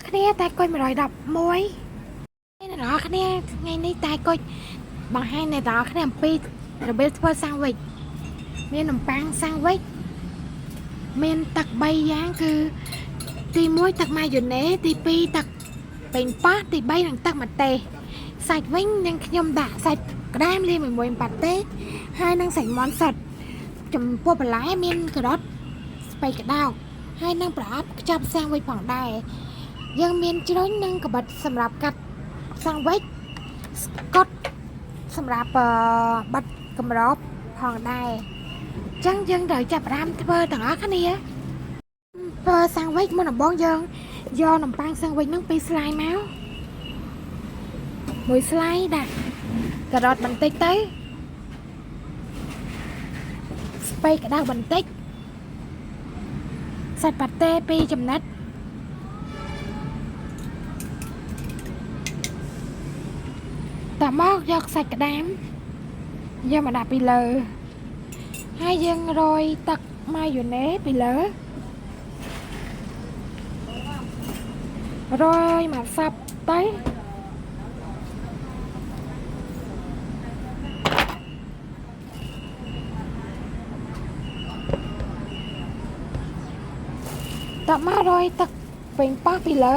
គ្នាតែគុយ111អ្នកនរគ្នាថ្ងៃនេះតែគុយបង្ហាញអ្នកនរគ្នាអំពីរបៀបធ្វើសាំងវិចមាននំប៉័ងសាំងវិចមានទឹក3យ៉ាងគឺទី1ទឹកម៉ាយ៉ូណេសទី2ទឹកប៉េងប៉ោះទី3នឹងទឹកម្ទេសសាច់វិញនឹងខ្ញុំដាក់សាច់ក្តាមលាយមួយប៉ាតេហើយនឹងសាច់មាន់សុទ្ធចំពោះបន្លែមានការ៉ុតស្ពៃក្តោបហើយនឹងប្រអប់ខ្ចប់សាំងវិចផងដែរយើងមានជ្រុញនិងកាបិតសម្រាប់កាត់សាំងវិចស្កុតសម្រាប់បិទកម្របផងដែរអញ្ចឹងយើងត្រូវចាប់ផ្ដើមធ្វើទាំងអស់គ្នាធ្វើសាំងវិចមុនដំបូងយើងយកនំប៉័ងសាំងវិចនឹង2ស្លាយមក1ស្លាយដាក់ការ៉ុតបន្តិចទៅស្ពៃក្តៅបន្តិចសាច់ប៉ាតេ2ចំណិតតមកយកសាច់ក្តាមយកមកដាក់ពីលើហើយយើងរោយទឹកម៉ាយ៉ូណេសពីលើរោយមកសាប់ទៅតមករោយទឹកប៉េងប៉ោះពីលើ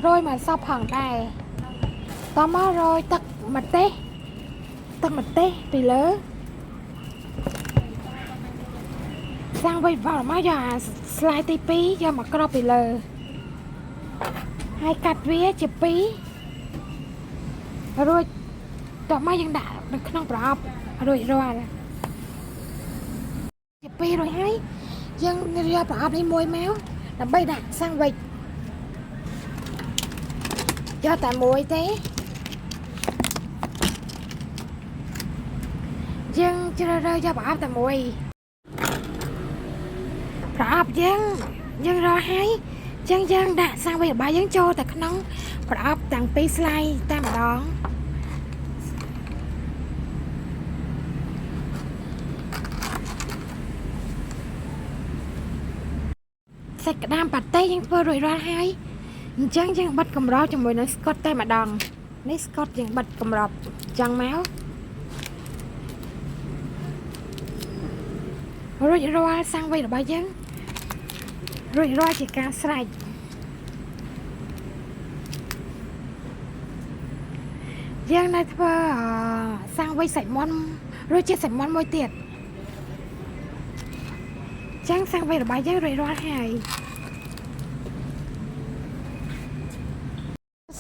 រោយមកសាប់ផងដែរតមករោយទឹកម្ទេសពីលើសាំងវិចវល់មកយកស្លាយទី2យកមកក្របពីលើហើយកាត់វាជា2រួចតមកយើងដាក់នៅក្នុងប្រអប់រួចរាល់ជា2រួចហើយយើងយកប្រអប់នេះមួយមកដើម្បីដាក់សាំងវិចយកតែមួយទេយើងជ្រើសរើសយកប្រអប់តែមួយប្រអប់យើងរកហើយអញ្ចឹងយើងដាក់សាំងវិចរបស់យើងចូលទៅក្នុងប្រអប់ទាំង2ស្លាយតែម្ដងសាច់ក្តាមប៉ាតេយើងធ្វើរួចរាល់ហើយអញ្ចឹងយើងបិទកម្របជាមួយនឹងស្កុតតែម្ដងនេះស្កុតយើងបិទកម្របអញ្ចឹងមករួចរាល់សាំងវិចរបស់យើងរួចរាល់ជាការស្រេចយើងនៅធ្វើសាំងវិចសាច់មាន់រួចជាសាច់មាន់មួយទៀតចឹងសាំងវិចរបស់យើងរួចរាល់ហើយ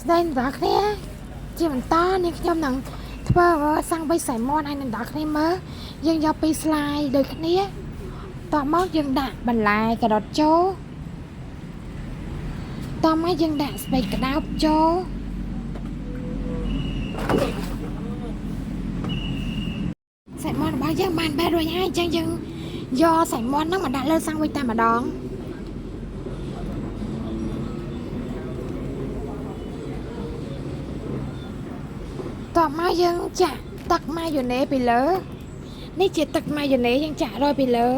ស្ដីដល់គ្នាជាបន្តនេះខ្ញុំនឹងធ្វើសាំងវិចសាច់មាន់ឲ្យនឹងដល់គ្នាមើលយើងយក2ស្លាយដូចគ្នាតមកយើងដាក់បន្លែការ៉ុតចូលតមកយើងដាក់ស្ពៃក្តោបចូលសាច់មាន់របស់យើងបានបែបរួចហើយអញ្ចឹងយើងយកសាច់មាន់ហ្នឹងមកដាក់លើសាំងវិចតែម្ដងតមកយើងចាក់ទឹកម៉ាយ៉ូណេសពីលើនេះជាទឹកម៉ាយ៉ូណេសយើងចាក់រោយពីលើ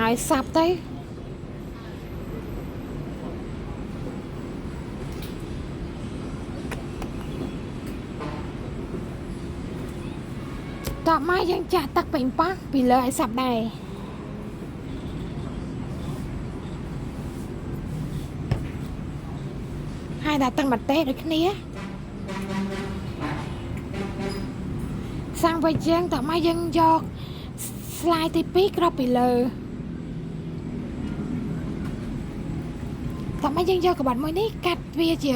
ឲ្យសាប់ទៅតមកយើងចាក់ទឹកប៉េងប៉ោះពីលើឲ្យសាប់ដែរហើយដាក់ទឹកម្ទេសដូចគ្នាសាំងវិចយើងតមកយើងយកស្លាយទី2គ្របពីលើតមកយើងយកក្បាត់មួយនេះកាត់វាជា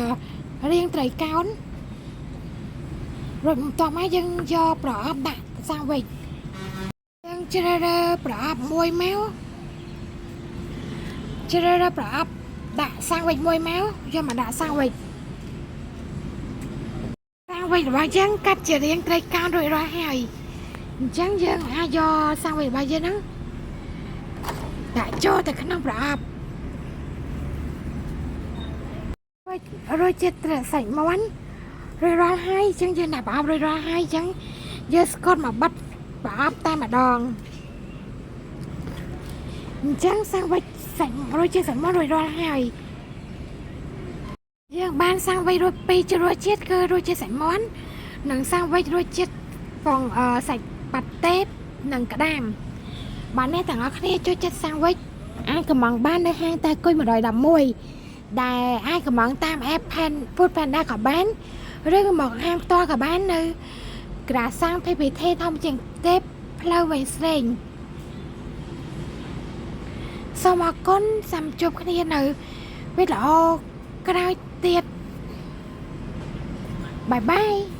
រាងត្រីកោណរួចតមកយើងយកប្រអប់ដាក់សាំងវិចយើងជ្រើសរើសប្រអប់មួយមកជ្រើសរើសប្រអប់ដាក់សាំងវិចមួយមកយកមកដាក់សាំងវិចរបស់យើងកាត់ជារាងត្រីកោណរួចរាល់ហើយអញ្ចឹងយើងអាចយកសាំងវិចរបស់យើងហ្នឹងដាក់ចូលទៅក្នុងប្រអប់រួចជាសាច់មាន់រួចរាល់ហើយអញ្ចឹងយើងដាក់ប្រអប់រួចរាល់ហើយអញ្ចឹងយើងស្កុតមកបិទប្រអប់តែម្ដងអញ្ចឹងសាំងវិចសាច់រួចជាសាច់មាន់រួចរាល់ហើយ យើងបានសាំងវែករួចពីជ្រុលជាតិគឺរួចជាសាច់មាន់និងសាំងវែករួចជាតិផងសាច់ប៉ាត់តេបនិងក្តាមបាទអ្នកទាំងអស់គ្នាចូលចិត្តសាំងវែកអាចកំងបាននៅហាងតែគុយ111ដែលអាចកំងតាម app Food Panda ក៏បានឬក៏មកហាងផ្ទាល់ក៏បាននៅក្រាសាំង PPT ធម្មជាងទេពផ្លូវវែងស្រេងសូមអរគុណសូមជួបគ្នានៅវីដេអូក្រោយទៀតបាយបាយ